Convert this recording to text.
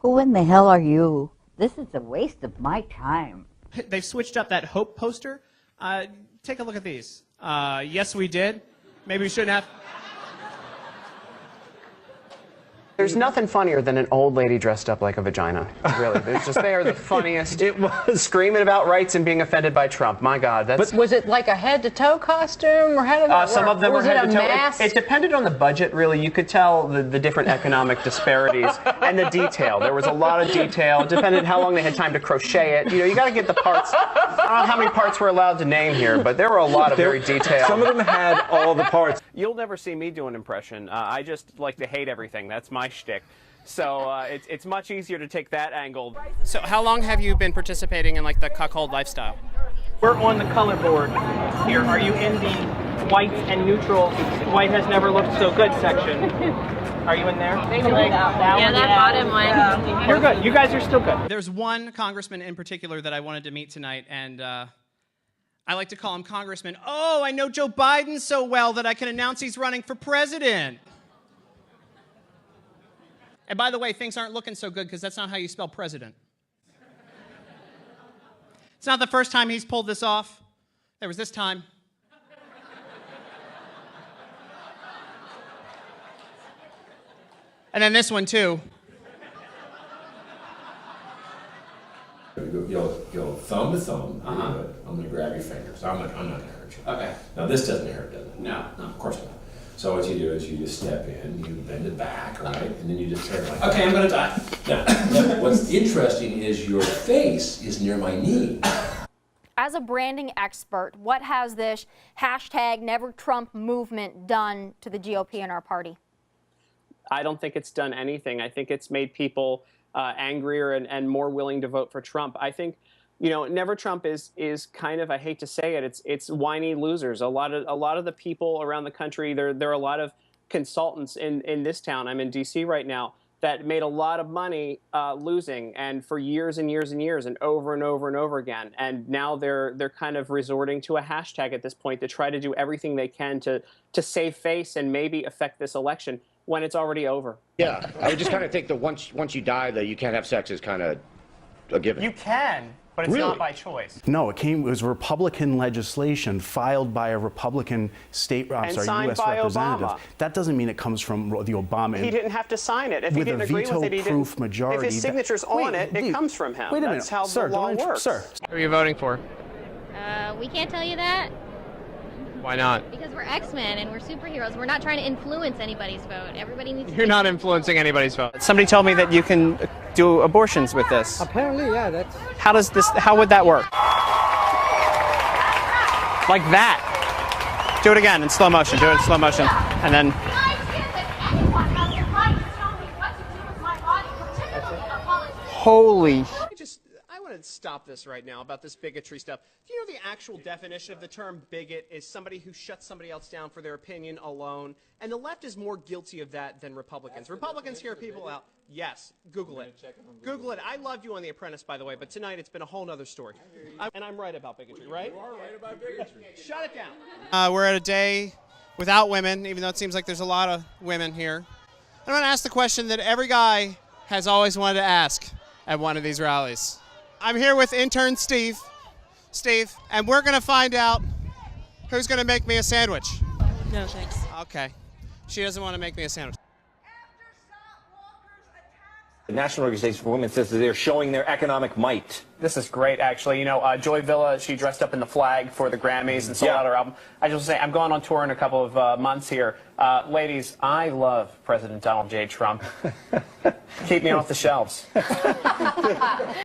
Who in the hell are you? This is a waste of my time. They've switched up that hope poster. Take a look at these. Yes, we did. Maybe we shouldn't have. There's nothing funnier than an old lady dressed up like a vagina. Really, they are the funniest. It was screaming about rights and being offended by Trump. My God, that's. But was it like a head-to-toe costume, or how did that work? Some of them were head to toe. Mask? It depended on the budget, really. You could tell the different economic disparities and the detail. There was a lot of detail. It depended how long they had time to crochet it. You know, you got to get the parts. I don't know how many parts we're allowed to name here, but there were a lot of very detailed. Some of them had all the parts. You'll never see me do an impression. I just like to hate everything. That's my shtick. So it's much easier to take that angle. So how long have you been participating in like the cuckold lifestyle? We're on the color board here. Are you in the white and neutral, white has never looked so good section? Are you in there? Yeah, that bottom one. You're good. You guys are still good. There's one congressman in particular that I wanted to meet tonight, and I like to call him Congressman. Oh, I know Joe Biden so well that I can announce he's running for president. And by the way, things aren't looking so good because that's not how you spell president. It's not the first time he's pulled this off. There was this time. And then this one, too. You'll thumb to thumb. I'm going to grab your fingers. I'm not going to hurt you. Okay. Now, this doesn't hurt, does it? No, of course not. So what you do is you just step in, you bend it back, right? And then you just turn like, okay, I'm going to die. Now, what's interesting is your face is near my knee. As a branding expert, what has this hashtag Never Trump movement done to the GOP and our party? I don't think it's done anything. I think it's made people angrier and more willing to vote for Trump. I think, you know, Never Trump is kind of, I hate to say it, it's whiny losers. A lot of the people around the country, there are a lot of consultants in this town. I'm in D.C. right now that made a lot of money losing, and for years and years and years, and over and over and over again. And now they're kind of resorting to a hashtag at this point to try to do everything they can to save face and maybe affect this election when it's already over. Yeah, I would just kind of think that once you die, that you can't have sex is kind of a given. You can. But it's not by choice. No, it was Republican legislation filed by a Republican U.S. representative. Obama. That doesn't mean it comes from the Obama. He didn't have to sign it. If he with didn't a agree with it, he veto-proof didn't. majority. If his signature's on it, it comes from him. Wait a minute, That's how sir, the law works. Sir. Who are you voting for? We can't tell you that Why not? because we're X-Men and we're superheroes. We're not trying to influence anybody's vote. Everybody needs to You're not influencing anybody's vote. Somebody told me that you can do abortions with this. Apparently, yeah, that's... How would that work? Like that. Do it again in slow motion. Do it in slow motion. And then... Holy... I want to stop this right now about this bigotry stuff. Do you know the actual definition of the term bigot is somebody who shuts somebody else down for their opinion alone? And the left is more guilty of that than Republicans. Republicans hear people out. Yes, Google it. Google it. I loved you on The Apprentice, by the way, but tonight it's been a whole other story. And I'm right about bigotry, right? You are right about bigotry. Shut it down. We're at a day without women, even though it seems like there's a lot of women here. I'm going to ask the question that every guy has always wanted to ask at one of these rallies. I'm here with intern Steve, and we're going to find out who's going to make me a sandwich. No, thanks. Okay. She doesn't want to make me a sandwich. The National Organization for Women says that they're showing their economic might. This is great, actually. You know, Joy Villa, she dressed up in the flag for the Grammys and sold out her album. I just want to say, I'm going on tour in a couple of months here. Ladies, I love President Donald J. Trump. Keep me off the shelves.